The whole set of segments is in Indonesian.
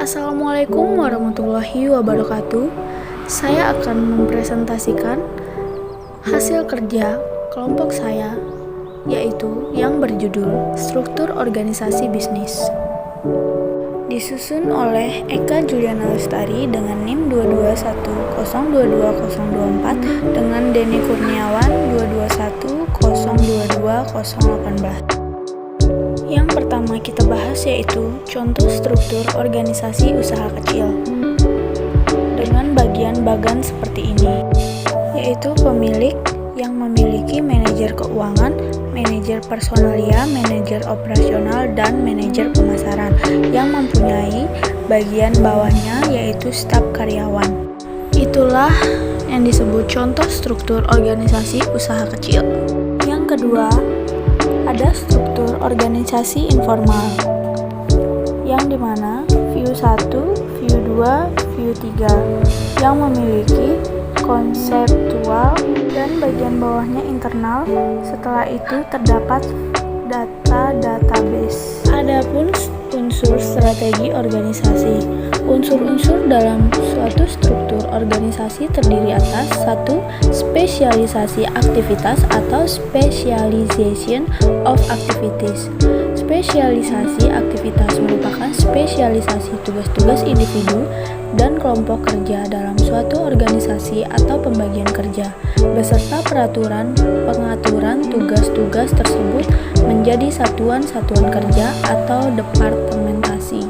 Assalamualaikum warahmatullahi wabarakatuh. Saya akan mempresentasikan hasil kerja kelompok saya, yaitu yang berjudul Struktur Organisasi Bisnis. Disusun oleh Eka Juliana Lestari dengan NIM 221022024 dengan Denny Kurniawan 221022018. Yang pertama kita bahas yaitu contoh struktur organisasi usaha kecil dengan bagian-bagan seperti ini, yaitu pemilik yang memiliki manajer keuangan, manajer personalia, manajer operasional, dan manajer pemasaran yang mempunyai bagian bawahnya yaitu staf karyawan. Itulah yang disebut contoh struktur organisasi usaha kecil. Yang kedua, ada struktur organisasi informal, yang dimana view 1, view 2, view 3 yang memiliki konseptual dan bagian bawahnya internal. Setelah itu terdapat data database. Adapun unsur strategi organisasi. Unsur-unsur dalam suatu struktur organisasi terdiri atas 1. Spesialisasi aktivitas atau specialization of activities. Spesialisasi aktivitas merupakan spesialisasi tugas-tugas individu dan kelompok kerja dalam suatu organisasi atau pembagian kerja, beserta peraturan pengaturan tugas-tugas tersebut menjadi satuan-satuan kerja atau departementasi.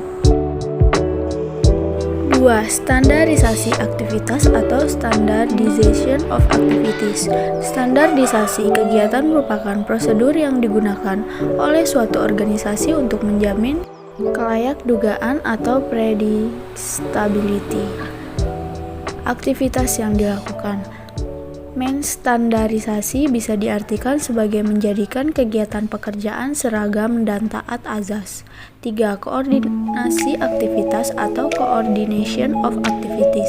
2. Standarisasi aktivitas atau standardization of activities. Standarisasi kegiatan merupakan prosedur yang digunakan oleh suatu organisasi untuk menjamin kelayak dugaan atau predictability aktivitas yang dilakukan. Menstandarisasi bisa diartikan sebagai menjadikan kegiatan pekerjaan seragam dan taat azas. 3. Koordinasi aktivitas atau coordination of activities.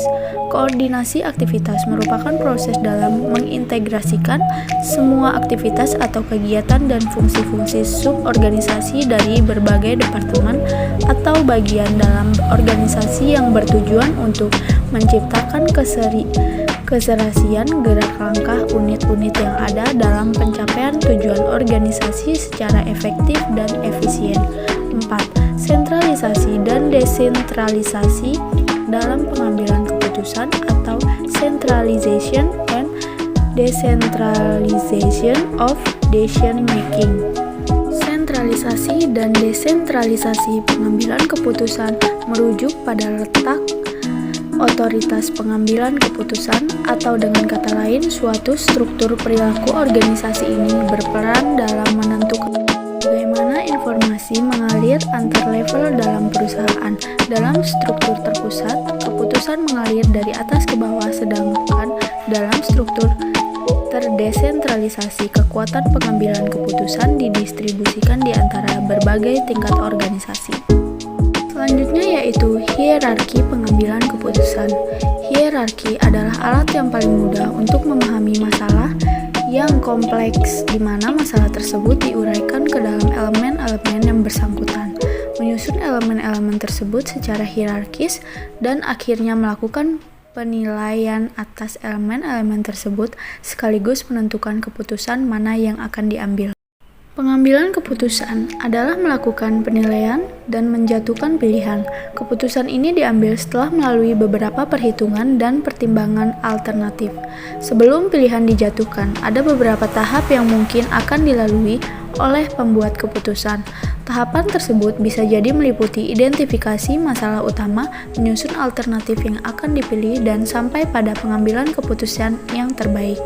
Koordinasi aktivitas merupakan proses dalam mengintegrasikan semua aktivitas atau kegiatan dan fungsi-fungsi suborganisasi dari berbagai departemen atau bagian dalam organisasi yang bertujuan untuk menciptakan keserasian gerak langkah unit-unit yang ada dalam pencapaian tujuan organisasi secara efektif dan efisien. 4. Sentralisasi dan desentralisasi dalam pengambilan keputusan atau centralization and decentralization of decision making. Sentralisasi dan desentralisasi pengambilan keputusan merujuk pada letak otoritas pengambilan keputusan, atau dengan kata lain, suatu struktur perilaku organisasi ini berperan dalam menentukan bagaimana informasi mengalir antar level dalam perusahaan. Dalam struktur terpusat, keputusan mengalir dari atas ke bawah, sedangkan dalam struktur terdesentralisasi, kekuatan pengambilan keputusan didistribusikan di antara berbagai tingkat organisasi. Selanjutnya yaitu hierarki pengambilan keputusan. Hierarki adalah alat yang paling mudah untuk memahami masalah yang kompleks, di mana masalah tersebut diuraikan ke dalam elemen-elemen yang bersangkutan, menyusun elemen-elemen tersebut secara hierarkis, dan akhirnya melakukan penilaian atas elemen-elemen tersebut sekaligus menentukan keputusan mana yang akan diambil. Pengambilan keputusan adalah melakukan penilaian dan menjatuhkan pilihan. Keputusan ini diambil setelah melalui beberapa perhitungan dan pertimbangan alternatif. Sebelum pilihan dijatuhkan, ada beberapa tahap yang mungkin akan dilalui oleh pembuat keputusan. Tahapan tersebut bisa jadi meliputi identifikasi masalah utama, menyusun alternatif yang akan dipilih, dan sampai pada pengambilan keputusan yang terbaik.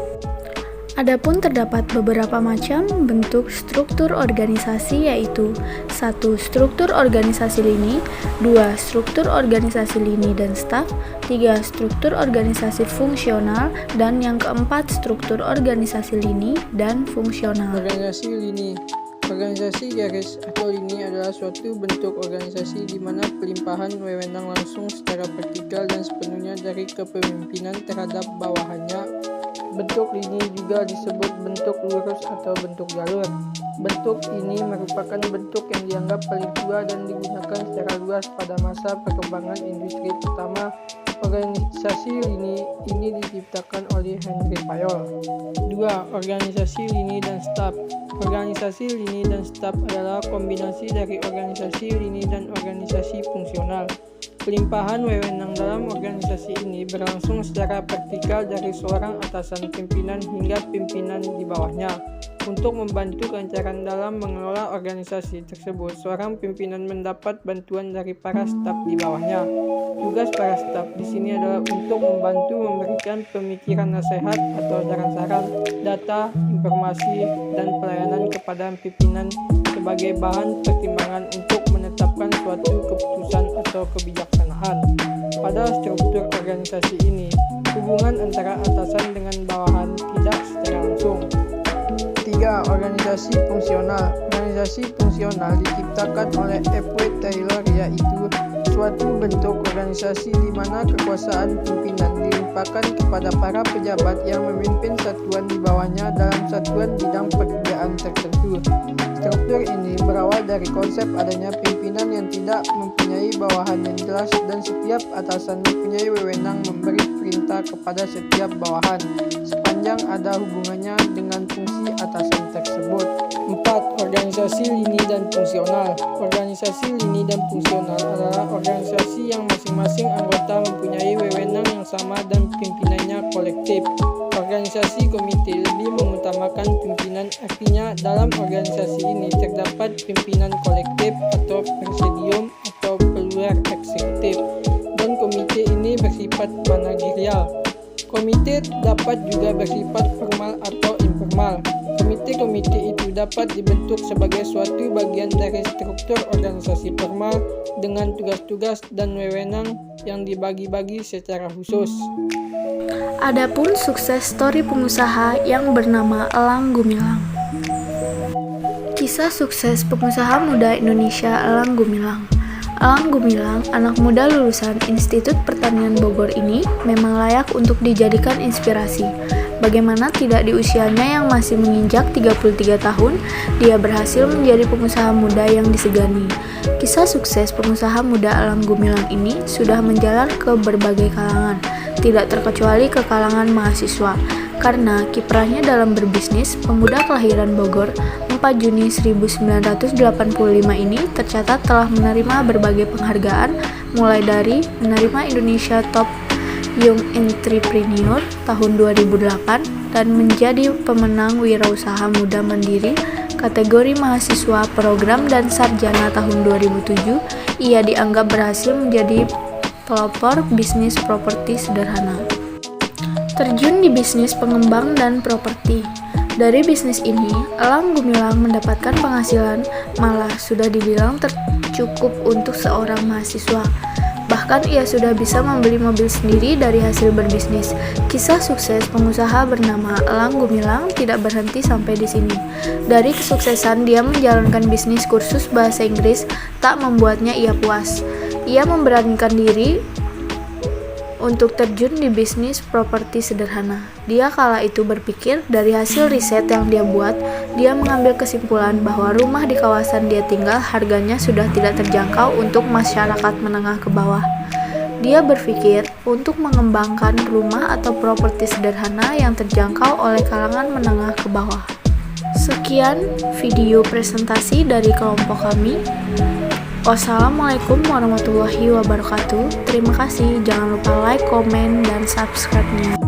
Adapun terdapat beberapa macam bentuk struktur organisasi, yaitu 1. Struktur organisasi lini, 2. Struktur organisasi lini dan staf, 3. Struktur organisasi fungsional, dan yang keempat struktur organisasi lini dan fungsional. Organisasi lini. Organisasi garis atau lini adalah suatu bentuk organisasi di mana pelimpahan wewenang langsung secara vertikal dan sepenuhnya dari kepemimpinan terhadap bawahannya Bentuk lini juga disebut bentuk lurus atau bentuk jalur. Bentuk ini merupakan bentuk yang dianggap paling tua dan digunakan secara luas pada masa perkembangan industri pertama. Organisasi lini ini diciptakan oleh Henry Fayol. 2. Organisasi lini dan staf. Organisasi lini dan staf adalah kombinasi dari organisasi lini dan organisasi fungsional. Pelimpahan wewenang dalam organisasi ini berlangsung secara vertikal dari seorang atasan pimpinan hingga pimpinan di bawahnya. Untuk membantu kelancaran dalam mengelola organisasi tersebut, seorang pimpinan mendapat bantuan dari para staf di bawahnya. Tugas para staf di sini adalah untuk membantu memberikan pemikiran nasihat atau saran-saran, data, informasi, dan pelayanan kepada pimpinan sebagai bahan pertimbangan untuk menetapkan suatu keputusan atau kebijaksanaan. Pada struktur organisasi ini, hubungan antara atasan dengan bawahan tidak secara langsung. 3. Organisasi fungsional. Organisasi fungsional diciptakan oleh F.W. Taylor, yaitu suatu bentuk organisasi di mana kekuasaan pimpinan dilimpahkan kepada para pejabat yang memimpin satuan di bawahnya dalam satuan bidang pekerjaan tertentu. Struktur ini berawal dari konsep adanya pimpinan yang tidak mempunyai bawahan yang jelas dan setiap atasan mempunyai wewenang memberi perintah kepada setiap bawahan sepanjang ada hubungannya dengan fungsi atasan tersebut. 4. Organisasi lini dan fungsional. Organisasi lini dan fungsional adalah organisasi yang masing-masing anggota mempunyai wewenang yang sama dan pimpinannya kolektif. Organisasi komite lebih mengutamakan pimpinan, artinya dalam organisasi ini terdapat pimpinan kolektif atau presidium atau peluar eksekutif, dan komite ini bersifat manajerial. Komite dapat juga bersifat formal atau informal. Komite-komite itu dapat dibentuk sebagai suatu bagian dari struktur organisasi formal dengan tugas-tugas dan wewenang yang dibagi-bagi secara khusus. Adapun sukses story pengusaha yang bernama Elang Gumilang. Kisah sukses pengusaha muda Indonesia Elang Gumilang. Elang Gumilang, anak muda lulusan Institut Pertanian Bogor ini memang layak untuk dijadikan inspirasi. Bagaimana tidak di usianya yang masih menginjak 33 tahun, dia berhasil menjadi pengusaha muda yang disegani. Kisah sukses pengusaha muda Elang Gumilang ini sudah menjalar ke berbagai kalangan, tidak terkecuali ke kalangan mahasiswa. Karena kiprahnya dalam berbisnis, pemuda kelahiran Bogor 4 Juni 1985 ini tercatat telah menerima berbagai penghargaan, mulai dari menerima Indonesia Top Young Entrepreneur tahun 2008 dan menjadi pemenang Wirausaha Muda Mandiri kategori mahasiswa program dan sarjana tahun 2007. Ia dianggap berhasil menjadi pelopor bisnis properti sederhana. Terjun di bisnis pengembang dan properti. Dari bisnis ini, Elang Gumilang mendapatkan penghasilan malah sudah dibilang tercukup untuk seorang mahasiswa. Bahkan ia sudah bisa membeli mobil sendiri dari hasil berbisnis. Kisah sukses pengusaha bernama Elang Gumilang tidak berhenti sampai di sini. Dari kesuksesan dia menjalankan bisnis kursus bahasa Inggris tak membuatnya ia puas. Ia memberanikan diri untuk terjun di bisnis properti sederhana. Dia kala itu berpikir dari hasil riset yang dia buat, dia mengambil kesimpulan bahwa rumah di kawasan dia tinggal harganya sudah tidak terjangkau untuk masyarakat menengah ke bawah. Dia berpikir untuk mengembangkan rumah atau properti sederhana yang terjangkau oleh kalangan menengah ke bawah. Sekian video presentasi dari kelompok kami. Wassalamualaikum warahmatullahi wabarakatuh. Terima kasih. Jangan lupa like, komen, dan subscribe-nya.